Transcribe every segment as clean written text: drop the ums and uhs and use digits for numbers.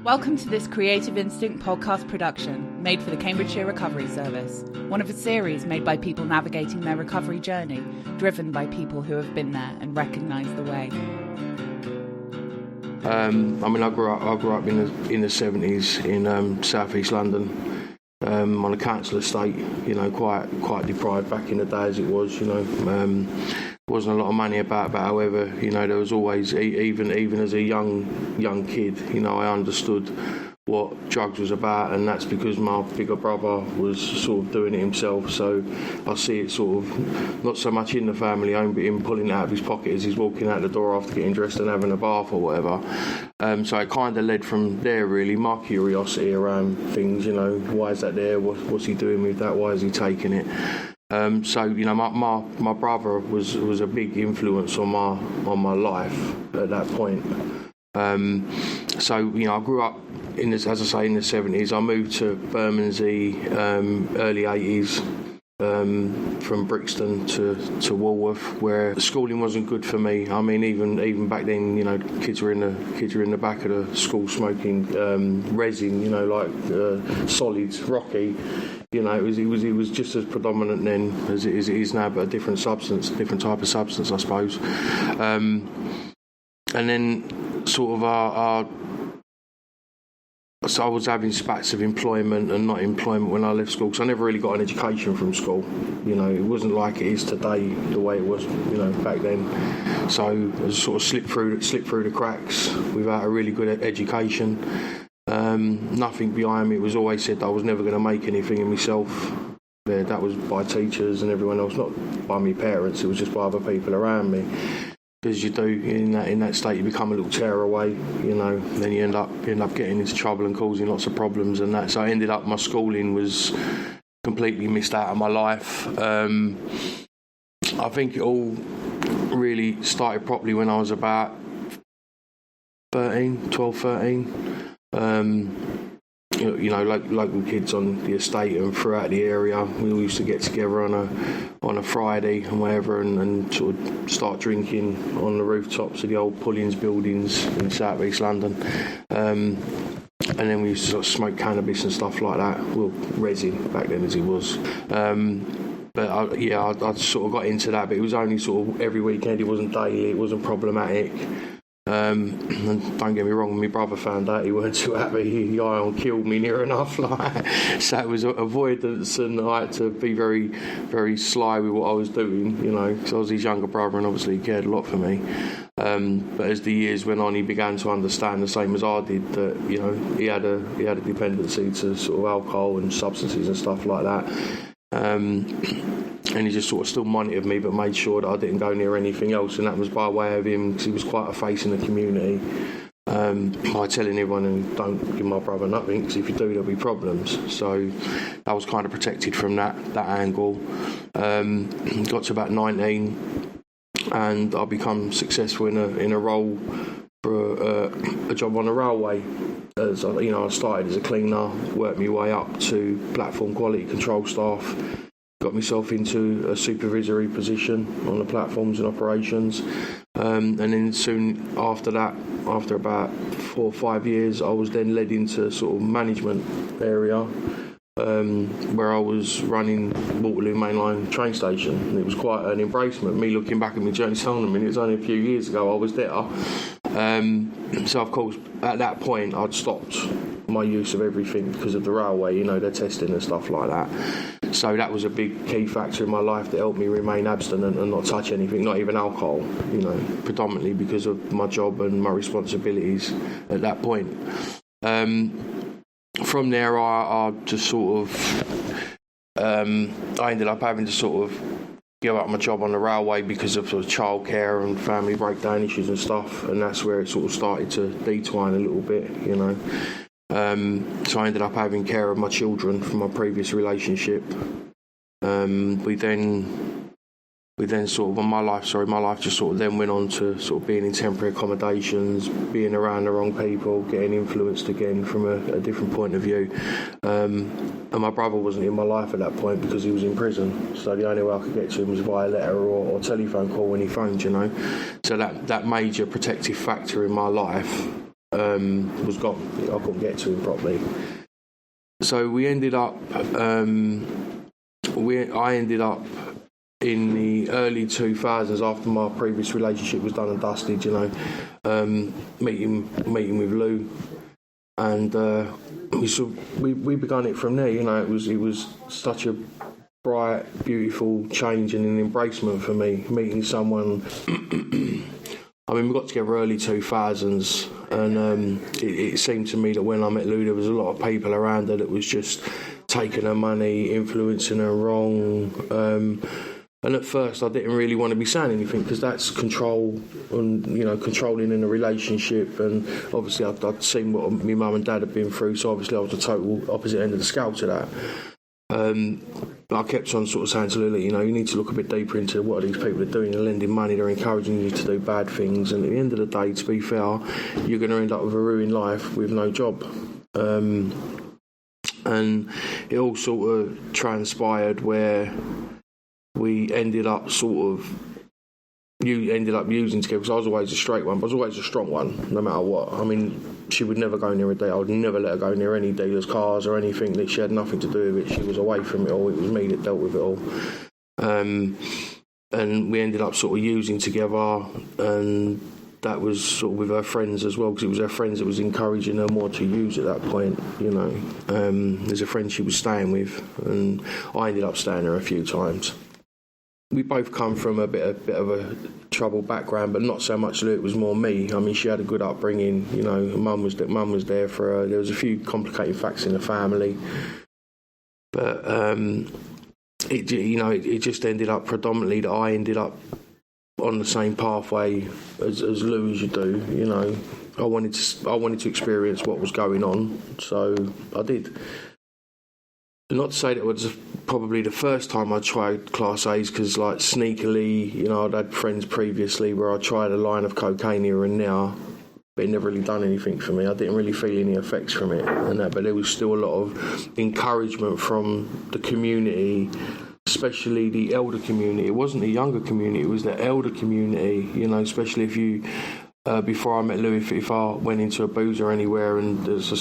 Welcome to this Creative Instinct podcast production made for the Cambridgeshire Recovery Service, one of a series made by people navigating their recovery journey, driven by people who have been there and recognise the way. I grew up in the 70s in South East London, on a council estate. Quite deprived back in the day as it was. Wasn't a lot of money about, but however, there was always, even as a young kid, I understood what drugs was about, and that's because my bigger brother was sort of doing it himself. So I see it sort of not so much in the family home, but him pulling it out of his pocket as he's walking out the door after getting dressed and having a bath or whatever. So it kind of led from there, really, my curiosity around things. Why is that there? What's he doing with that? Why is he taking it? My brother was a big influence on my life at that point. I grew up in the 70s. I moved to Bermondsey early 80s, from Brixton to Walworth, where the schooling wasn't good for me. I mean, even back then, kids were in the back of the school smoking resin, solids, Rocky. It was just as predominant then as it is now, but a different type of substance, I suppose. And then sort of so I was having spats of employment and not employment when I left school, because I never really got an education from school. It wasn't like it is today, the way it was, back then. So I sort of slipped through the cracks without a really good education. Nothing behind me. It was always said that I was never going to make anything of myself. That was by teachers and everyone else, not by my parents. It was just by other people around me. Because you do, in that state, you become a little tearaway, then you end up getting into trouble and causing lots of problems and that. So I ended up, my schooling was completely missed out of my life. I think it all really started properly when I was about 13. Local kids on the estate and throughout the area, we all used to get together on a Friday and whatever, and sort of start drinking on the rooftops of the old Pullings buildings in South East London. And then we used to sort of smoke cannabis and stuff like that. Well, resin back then as it was. But I sort of got into that, but it was only sort of every weekend. It wasn't daily. It wasn't problematic. And don't get me wrong, my brother found out, he weren't too happy. He killed me near enough. So it was avoidance, and I had to be very, very sly with what I was doing, because I was his younger brother and obviously he cared a lot for me. But as the years went on, he began to understand, the same as I did, that he had a dependency to sort of alcohol and substances and stuff like that. And he just sort of still monitored me, but made sure that I didn't go near anything else, and that was by way of him, because he was quite a face in the community, by telling everyone, and don't give my brother nothing, because if you do, there'll be problems. So I was kind of protected from that angle. Got to about 19, and I become successful in a role for a job on a railway. As I started as a cleaner, worked my way up to platform quality control staff. Got myself into a supervisory position on the platforms and operations, and then soon after that, after about 4 or 5 years, I was then led into sort of management area, where I was running Waterloo Mainline train station. And it was quite an embracement. Me looking back at my journey, it was only a few years ago I was there. So of course at that point I'd stopped my use of everything because of the railway, their testing and stuff like that. So that was a big key factor in my life that helped me remain abstinent and not touch anything, not even alcohol, predominantly because of my job and my responsibilities at that point. From there, I just sort of, I ended up having to sort of give up my job on the railway because of sort of childcare and family breakdown issues and stuff, and that's where it sort of started to detwine a little bit, So I ended up having care of my children from my previous relationship. We then sort of, my life just sort of then went on to sort of being in temporary accommodations, being around the wrong people, getting influenced again from a different point of view. And my brother wasn't in my life at that point because he was in prison. So the only way I could get to him was via letter or telephone call when he phoned, So that major protective factor in my life was gone. I couldn't get to him properly. So we ended up. I ended up in the early 2000s after my previous relationship was done and dusted. Meeting with Lou, and we began it from there. It was such a bright, beautiful change and an embracement for me, meeting someone. I mean, we got together early 2000s, and it seemed to me that when I met Lou, there was a lot of people around her that was just taking her money, influencing her wrong. And at first, I didn't really want to be saying anything because that's control and, controlling in a relationship. And obviously, I'd seen what my mum and dad had been through, so obviously I was the total opposite end of the scale to that. But I kept on sort of saying to Lily, you need to look a bit deeper into what these people are doing. They're lending money, they're encouraging you to do bad things. And at the end of the day, to be fair, you're going to end up with a ruined life with no job. And it all sort of transpired where we ended up using together, because I was always a straight one, but I was always a strong one, no matter what. I mean, she would never go near a deal. I would never let her go near any dealers' cars or anything that she had nothing to do with it. She was away from it all. It was me that dealt with it all. And we ended up sort of using together, and that was sort of with her friends as well, because it was her friends that was encouraging her more to use at that point. There's a friend she was staying with, and I ended up staying there a few times. We both come from a bit of a troubled background, but not so much Lou, it was more me. I mean, she had a good upbringing, mum was there for her. There was a few complicated facts in the family, but it just ended up predominantly that I ended up on the same pathway as Lou, as you do. I wanted to experience what was going on, so I did. Not to say that it was probably the first time I tried Class A's, because sneakily, I'd had friends previously where I tried a line of cocaine here and there, but it never really done anything for me. I didn't really feel any effects from it and that, but there was still a lot of encouragement from the community, especially the elder community. It wasn't the younger community, it was the elder community, especially if you... before I met Lou, if I went into a boozer anywhere and there's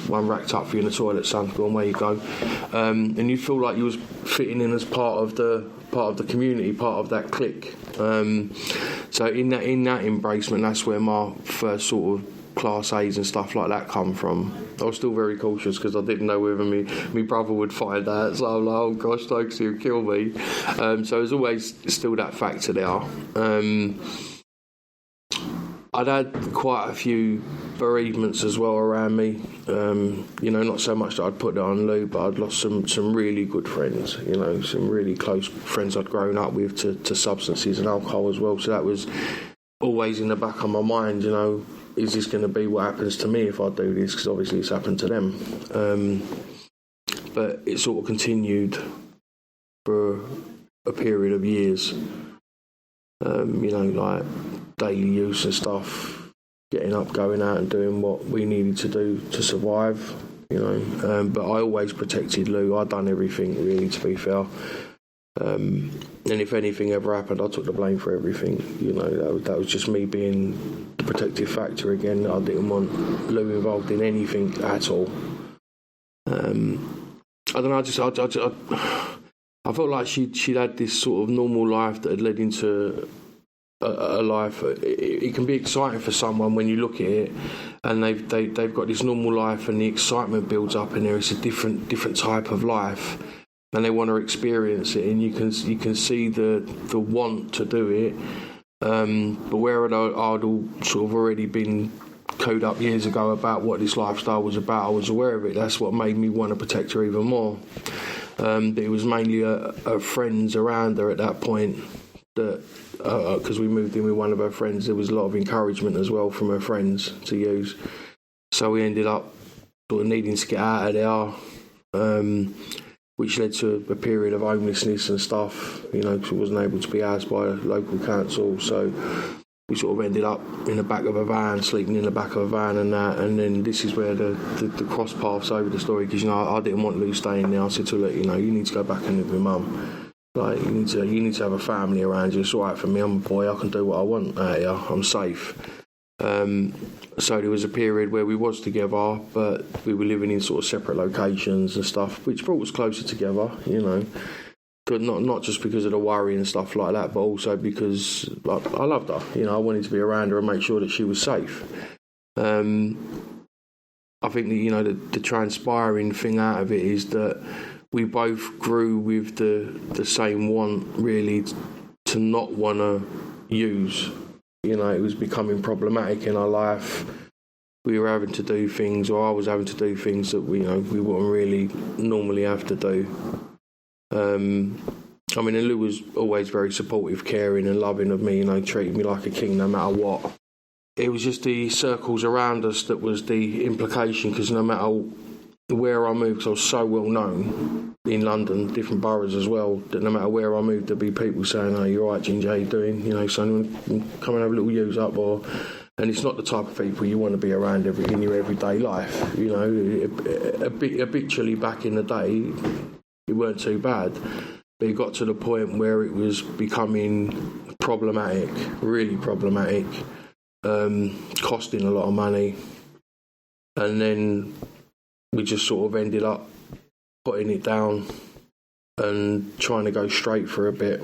one racked up for you in the toilet, son, go on, where you go, and you feel like you was fitting in as part of the community, part of that clique. So in that embracement, that's where my first sort of Class A's and stuff like that come from. I was still very cautious because I didn't know whether my brother would find out, so I'm like, oh gosh, Stokes, he'll kill me. So there's always still that factor there. I'd had quite a few bereavements as well around me. Not so much that I'd put it on Lou, but I'd lost some really good friends, some really close friends I'd grown up with to substances and alcohol as well. So that was always in the back of my mind, is this going to be what happens to me if I do this? Because obviously it's happened to them. But it sort of continued for a period of years, daily use and stuff, getting up, going out and doing what we needed to do to survive, but I always protected Lou. I'd done everything, really, to be fair, and if anything ever happened, I took the blame for everything. That was just me being the protective factor again. I didn't want Lou involved in anything at all. I don't know, I felt like she'd had this sort of normal life that had led into a life. It can be exciting for someone when you look at it, and they've got this normal life, and the excitement builds up in there. It's a different type of life, and they want to experience it, and you can see the want to do it. But where I'd all sort of already been coded up years ago about what this lifestyle was about, I was aware of it. That's what made me want to protect her even more. But it was mainly her friends around her at that point that. Because we moved in with one of her friends, there was a lot of encouragement as well from her friends to use. So we ended up sort of needing to get out of there, which led to a period of homelessness and stuff, because we wasn't able to be housed by a local council. So we sort of ended up in the back of a van, sleeping in the back of a van and that. And then this is where the cross paths over the story, because, I didn't want Lou staying there. I said to her, you need to go back and live with Mum. Like, you need to have a family around you. It's all right for me. I'm a boy. I can do what I want out here. I'm safe. So there was a period where we was together, but we were living in sort of separate locations and stuff, which brought us closer together, you know. Not just because of the worry and stuff like that, but also because I loved her. You know, I wanted to be around her and make sure that she was safe. I think that, you know, the transpiring thing out of it is that we both grew with the same want, really, to not want to use. You know, it was becoming problematic in our life. We were having to do things, or I was having to do things that we wouldn't really normally have to do. I mean, and Lou was always very supportive, caring and loving of me, you know, treated me like a king no matter what. It was just the circles around us that was the implication, because no matter where I moved, because I was so well known in London, different boroughs as well, that no matter where I moved, there'd be people saying, "Oh, you're right, Ginger, how you doing? You know, son, come and have a little use up," and it's not the type of people you want to be around in your everyday life. You know, habitually back in the day, it weren't too bad, but it got to the point where it was becoming problematic, really problematic, costing a lot of money, and then we just sort of ended up putting it down and trying to go straight for a bit.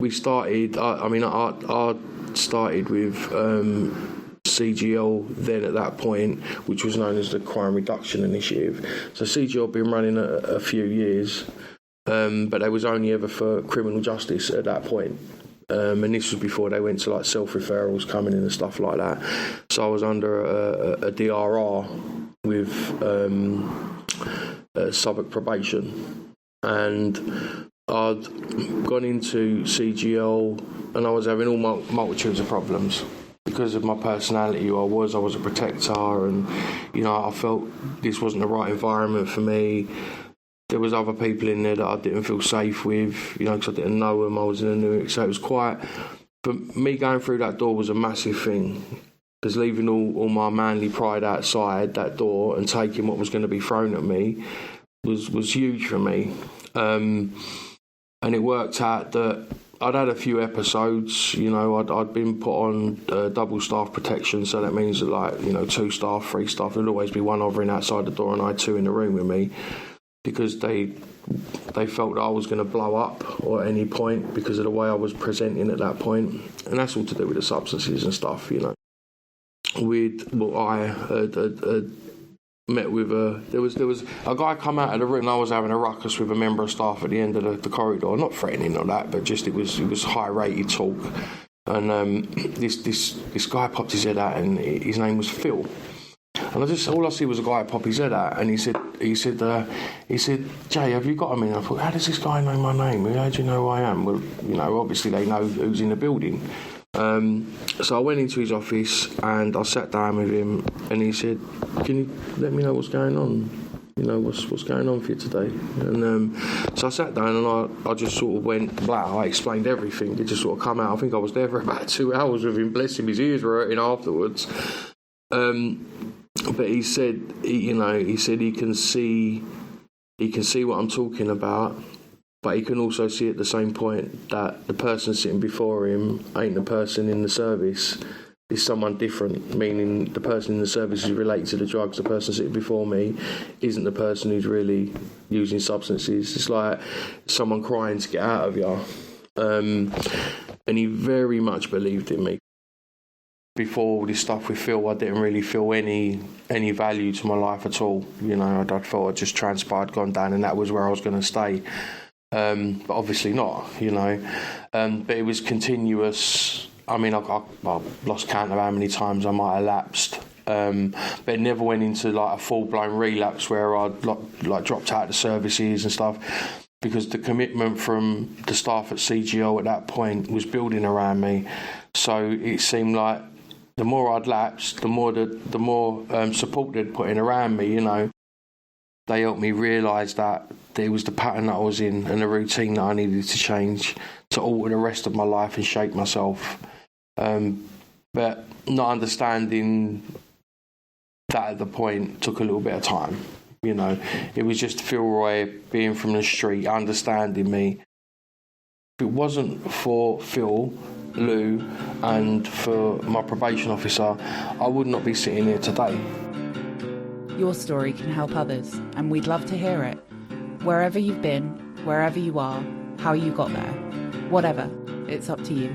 We started, I started with CGL then at that point, which was known as the Crime Reduction Initiative. So CGL had been running a few years, but they was only ever for criminal justice at that point. And this was before they went to like self-referrals coming in and stuff like that. So I was under a DRR with Southwark Probation, and I'd gone into CGL and I was having all multitudes of problems because of my personality. I was a protector, and you know, I felt this wasn't the right environment for me. There was other people in there that I didn't feel safe with, you know, because I didn't know them. I was in a new, so it was quite. But me going through that door was a massive thing, because leaving all my manly pride outside that door and taking what was going to be thrown at me was huge for me. And it worked out that I'd had a few episodes, you know, I'd been put on double staff protection, so that means that, like, you know, 2 staff, 3 staff, there'd always be one hovering outside the door and I had 2 in the room with me, because they felt that I was going to blow up at any point because of the way I was presenting at that point. And that's all to do with the substances and stuff, you know. I had met with there was a guy come out of the room, and I was having a ruckus with a member of staff at the end of the corridor, not threatening or that, but just it was high rated talk. And this guy popped his head out, and his name was Phil. And all I see was a guy pop his head out, and he said, "Jay, have you got him in?" I thought, how does this guy know my name? How do you know who I am? Well, you know, obviously they know who's in the building. So I went into his office and I sat down with him, and he said, "Can you let me know what's going on? You know, what's going on for you today?" And so I sat down and I just sort of went, blah, I explained everything. It just sort of come out. I think I was there for about 2 hours with him, bless him, his ears were hurting afterwards. But he said, he can see what I'm talking about, but he can also see at the same point that the person sitting before him ain't the person in the service. It's someone different, meaning the person in the service is related to the drugs. The person sitting before me isn't the person who's really using substances. It's like someone crying to get out of you. And he very much believed in me. Before all this stuff with Phil, I didn't really feel any value to my life at all. You know, I thought I'd just transpired, gone down, and that was where I was going to stay. But obviously not, you know. But it was continuous. I mean, I lost count of how many times I might have lapsed. But it never went into like a full-blown relapse where I'd like dropped out of the services and stuff, because the commitment from the staff at CGL at that point was building around me. So it seemed like the more I'd lapsed, the more support they'd put in around me, you know. They helped me realise that there was the pattern that I was in and the routine that I needed to change to alter the rest of my life and shape myself. But not understanding that at the point took a little bit of time, you know. It was just Phil Roy being from the street, understanding me. If it wasn't for Phil Lou and for my probation officer, I would not be sitting here today. Your story can help others, and we'd love to hear it. Wherever you've been, wherever you are, how you got there, whatever, it's up to you.